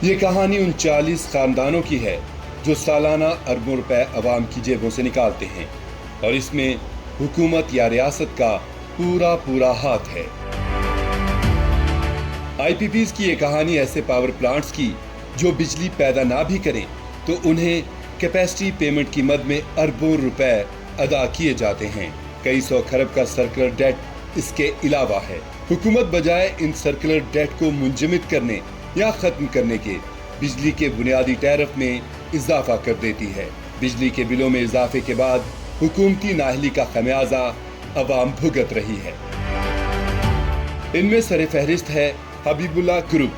ये कहानी उन 40 खानदानों की है जो सालाना अरबों रुपए अवाम की जेबों से निकालते हैं, और इसमें हुकूमत या रियासत का पूरा हाथ है। आईपीपीज की ये कहानी ऐसे पावर प्लांट्स की जो बिजली पैदा ना भी करें तो उन्हें कैपेसिटी पेमेंट की मद में अरबों रुपए अदा किए जाते हैं। कई सौ खरब का सर्कुलर डेट इसके अलावा है। हुकूमत बजाय इन सर्कुलर डेट को मुंजमद करने या खत्म करने के बिजली के बुनियादी टैरिफ में इजाफा कर देती है। बिजली के बिलों में इजाफे के बाद हुकूमती नाअहली का खमियाजा अवाम भुगत रही है। इनमें सर फहरिस्त है हबीबुल्लाह ग्रुप,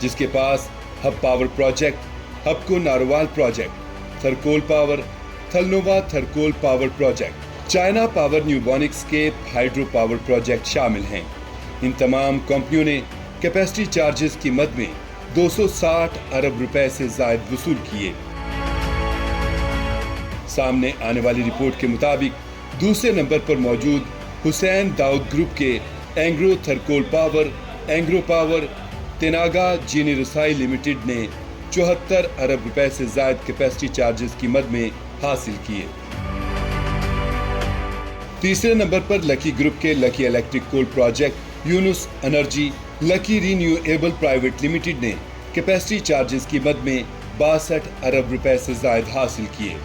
जिसके पास Hub power project, Hubco Narowal project, Thar coal power, ThalNova Thar coal power project, China power न्यूबॉनिक्स के हाइड्रो पावर प्रोजेक्ट शामिल हैं। इन तमाम कंपनियों ने कैपेसिटी चार्जेस की मद में 260 अरब रुपए से जायद वसूल किए। सामने आने वाली रिपोर्ट के मुताबिक दूसरे नंबर पर मौजूद हुसैन दाऊद ग्रुप के एंग्रो थरकोल पावर, एंग्रो पावर, तेनागा चीनी रसाई लिमिटेड ने 74 अरब रुपए से जायद कैपेसिटी चार्जेस की मद में हासिल किए। तीसरे नंबर पर लकी ग्रुप के lucky electric coal project, Younus energy, lucky renewable private limited ने कैपेसिटी चार्जेस की मद में 62 अरब रुपए से जायद हासिल किए।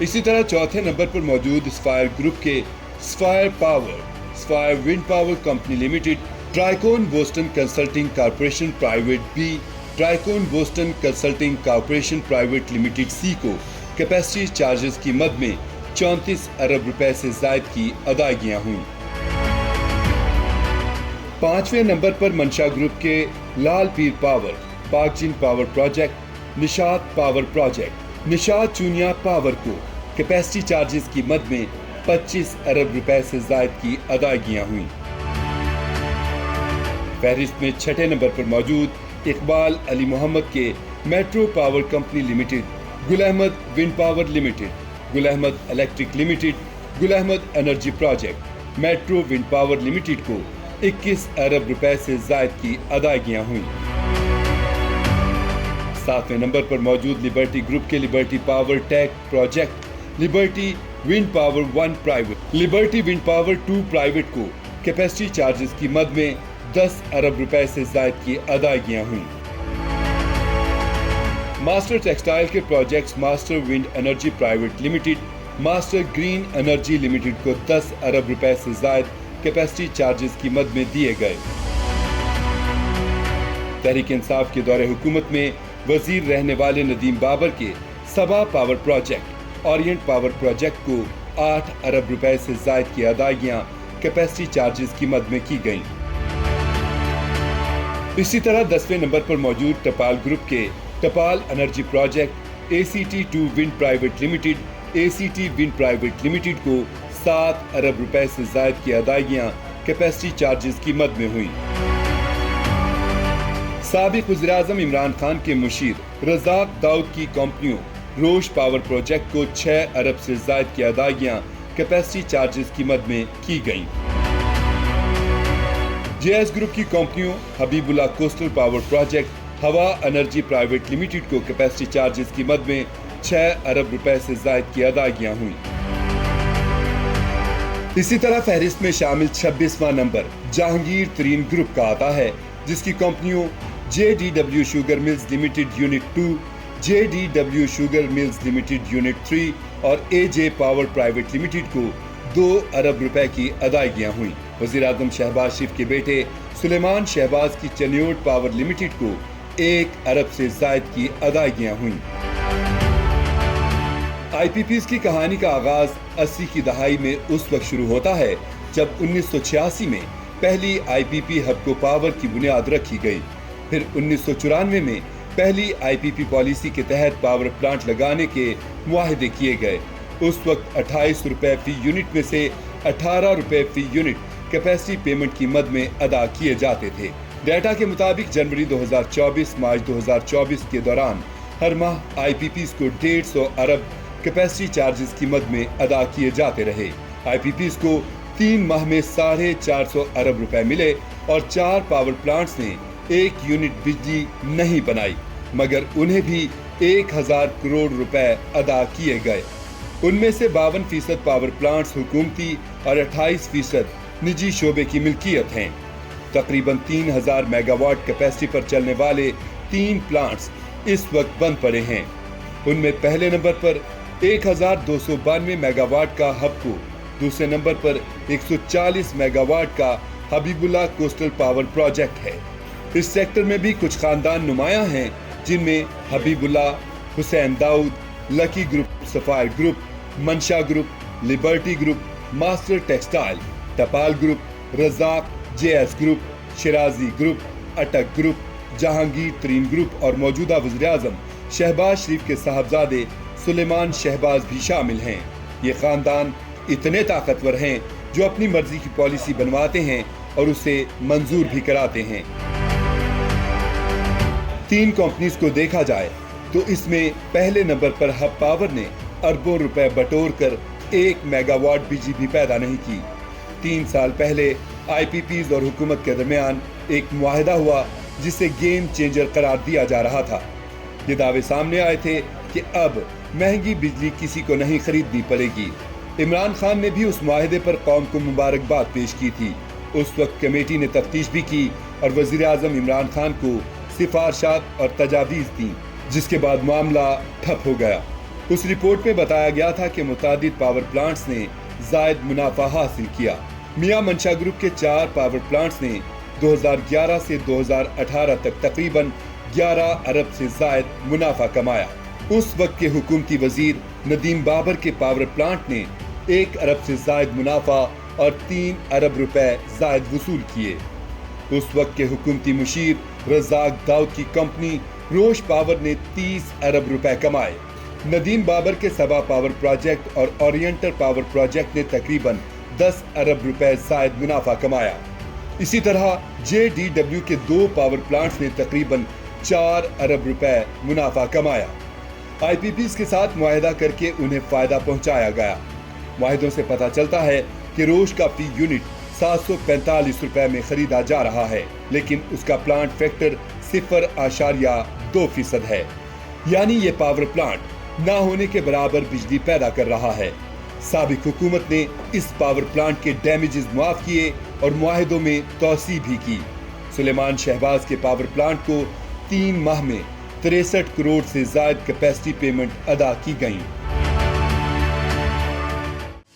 इसी तरह चौथे नंबर पर मौजूद स्फायर ग्रुप के Sapphire power, Sapphire wind power company limited, Tricon Boston consulting corporation private B, Tricon Boston consulting corporation private limited C को कैपेसिटी चार्जेस की मद में 34 अरब रुपए से जायद की अदायगियां हुई। पांचवें नंबर पर मंशा ग्रुप के Lal Pir power, Pakgen power project, Nishat power project, Nishat Chunian power को कैपेसिटी चार्जेस की मद में 25 अरब रुपए से जायद की अदायगियां हुई। फहरिस्त में छठे नंबर पर मौजूद इकबाल अली मोहम्मद के metro power company limited, Gul Ahmad wind power limited, Gul Ahmad electric limited, Gul Ahmed energy project, metro wind power limited को 21 अरब रुपए से जायद की अदायगियां हुई। सातवें नंबर पर मौजूद लिबर्टी ग्रुप के liberty power tech project, liberty wind power 1 private, liberty wind power 2 private को कैपेसिटी चार्जेस की मद में 10 अरब रुपए से जायद की अदायगियां हुई। मास्टर टेक्सटाइल के projects master wind energy private limited, master green energy limited को 10 अरब रुपए से जायद कैपेसिटी चार्जेस की मद में दिए गए। तहरीक इंसाफ के दौरे हुकूमत में वजीर रहने वाले नदीम बाबर के Saba power project, Orient power project को 8 अरब रुपए से जायद की अदायगियां कैपेसिटी चार्जेस की मद में की गईं। इसी तरह 10वें नंबर पर मौजूद टपाल ग्रुप के टपाल energy project, ACT2 wind private limited, ACT wind private limited को 7 अरब रुपए से जायद की अदायगियां कैपेसिटी चार्जेस की मद में हुई। साबिक वज़ीर-ए-आज़म इमरान खान के मुशीर रज़ाक दाऊद की कंपनियों रोश पावर प्रोजेक्ट को 6 अरब से जायद की अदायगियां कैपेसिटी चार्जेस की मद में की गईं। JS ग्रुप की कंपनियों हबीबुल्लाह कोस्टल पावर प्रोजेक्ट, हवा एनर्जी प्राइवेट लिमिटेड को कैपेसिटी चार्जेस की मद में 6 अरब रुपए से जायद की अदायगियां हुई। इसी तरह फहरिस्त में शामिल 26वां नंबर जहांगीर तरीन ग्रुप का आता है, जिसकी कंपनियों JDW sugar mills limited unit 2, JDW sugar mills limited unit 3 और AJ पावर प्राइवेट लिमिटेड को 2 अरब रुपए की अदायगियां हुई। वज़ीर-ए-आज़म शहबाज शरीफ के बेटे सुलेमान शहबाज की चनियोट पावर लिमिटेड को 1 अरब से जायद की अदायगियां हुई। आईपीपीज की कहानी का आगाज 80 की दहाई में उस वक्त शुरू होता है जब 1986 में पहली आईपीपी हबको पावर की बुनियाद रखी गई। फिर 1994 में पहली आईपीपी पॉलिसी के तहत पावर प्लांट लगाने के मुआहदे किए गए। उस वक्त 28 रुपए फी यूनिट में से 18 रुपए फी यूनिट कैपेसिटी पेमेंट की मद में अदा किए जाते थे। डेटा के मुताबिक जनवरी 2024 मार्च 2024 के दौरान हर माह आईपीपीज को 150 अरब कैपेसिटी चार्जेस की मद में अदा किए जाते रहे। आईपीपीज को 3 माह में 450 अरब रुपए मिले और 4 पावर प्लांट्स ने एक यूनिट बिजली नहीं बनाई, मगर उन्हें भी 1000 करोड़ रुपए अदा किए गए। उनमें से 52% पावर प्लांट्स हुकूमती और 28% निजी शोबे की मिल्कियत हैं। तकरीबन 3000 मेगावाट कैपेसिटी पर चलने वाले 3 प्लांट्स इस वक्त बंद पड़े हैं। उनमें पहले नंबर पर 1292 मेगावाट का हबको, दूसरे नंबर पर 140 मेगावाट का हबीबुल्ला कोस्टल पावर प्रोजेक्ट है। इस सेक्टर में भी कुछ खानदान नुमायां हैं, जिनमें Habibullah, Hussain Dawood, lucky group, Sapphire group, Mansha group, Liberty group, master textile, Tapal group, Razzaq, JS group, Shirazi group, Attock group, Jahangir Tareen group और मौजूदा वज़ीर-ए-आज़म शहबाज शरीफ के साहबजादे सुलेमान शहबाज भी शामिल हैं। ये खानदान इतने ताकतवर हैं जो अपनी मर्जी की पॉलिसी बनवाते हैं और उसे मंजूर भी कराते हैं। 3 कंपनीज को देखा जाए तो इसमें पहले नंबर पर हब पावर ने अरबों रुपए बटोर कर 1 मेगावाट बिजली भी पैदा नहीं की। 3 साल पहले आईपीपीज और हुकूमत के दरमियान एक मुआहिदा हुआ जिसे गेम चेंजर करार दिया जा रहा था। ये दावे सामने आए थे कि अब महंगी बिजली किसी को नहीं खरीदनी पड़ेगी। इमरान खान ने भी उस मुआहिदे पर कौम को मुबारकबाद पेश की थी। उस वक्त कमेटी ने तफ्तीश भी की और वज़ीर-ए-आज़म इमरान खान को सिफारिशात और तजावीज़ दी, जिसके बाद मामला ठप हो गया। उस रिपोर्ट में बताया गया था कि मुतादिद पावर प्लांट्स ने जायद मुनाफा हासिल किया। मियां मंशा ग्रुप के 4 पावर प्लांट्स ने 2011 से 2018 तक तकरीबन 11 अरब से जायद मुनाफा कमाया। उस वक्त के हुकूमती वजीर नदीम बाबर के पावर प्लांट ने 1 अरब से जायद मुनाफा और 3 अरब रुपए जायद वसूल किए। उस वक्त के हुकूमती मुशीर रज़ाक दाऊद की कंपनी रोश पावर ने 30 अरब रुपए कमाए। नदीम बाबर के सबा पावर प्रोजेक्ट और ओरिएंटल पावर प्रोजेक्ट ने तकरीबन 10 अरब रुपए जायद मुनाफा कमाया। इसी तरह JDW के 2 पावर प्लांट्स ने तकरीबन 4 अरब रुपए मुनाफा कमाया। आईपीपीज के साथ मुआहिदा करके उन्हें फायदा पहुंचाया गया। मुआहिदों से पता चलता है कि रोश का फी यूनिट 745 रुपए में खरीदा जा रहा है, लेकिन उसका प्लांट फैक्टर 0.2% है। यानी ये पावर प्लांट ना होने के बराबर बिजली पैदा कर रहा है। साबिक हुकूमत ने इस पावर प्लांट के डैमेजेस मुआफ किए और मुआहिदों में तौसी भी की। सुलेमान शहबाज के पावर प्लांट को 3 माह में 63 करोड़ से ज्यादा कैपेसिटी पेमेंट अदा की गई।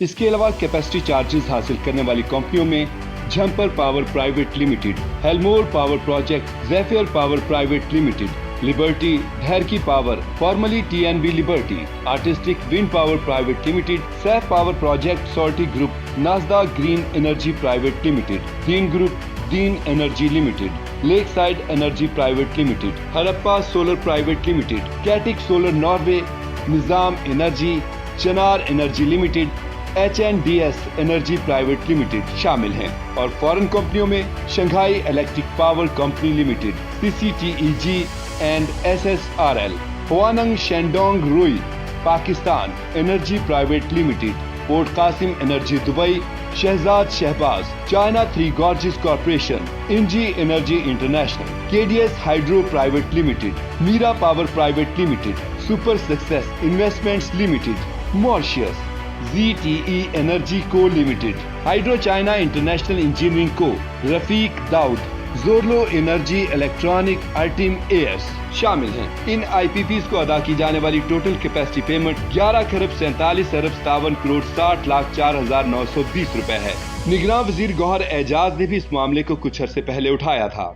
इसके अलावा कैपेसिटी चार्जेस हासिल करने वाली कंपनियों में Jhimpir power private limited, Helmore power project, Zephyr power private limited, Liberty, Daharki power, formerly TNB Liberty, artistic wind power private limited, Saif power project, सोल्टी ग्रुप, नाजदा green energy private limited, Din group, Din energy limited, lakeside energy private limited, Harappa solar private limited, कैटिक solar Norway, Nizam energy, Chanar energy limited, HNDS energy private limited शामिल हैं और foreign कंपनियों में Shanghai electric power company limited, CCTEG and SSRL, Huaneng Shandong Ruyi Pakistan energy private limited, port Qasim energy Dubai, Shahzad Shahbaz, China 3 Gorges corporation, Engie energy international, KDS hydro private limited, Mira power private limited, super success investments limited, Mauritius, ZTE energy co limited, hydro China international engineering co, Rafiq Dawood, Zorlu energy electronic, अर्टिम AS शामिल हैं। इन IPPs को अदा की जाने वाली total capacity payment 11 खरब 47 अरब 57 करोड़ 60 लाख 4,920 रुपए है। निगरान वजीर गौहर एजाज ने भी इस मामले को कुछ अरसे पहले उठाया था।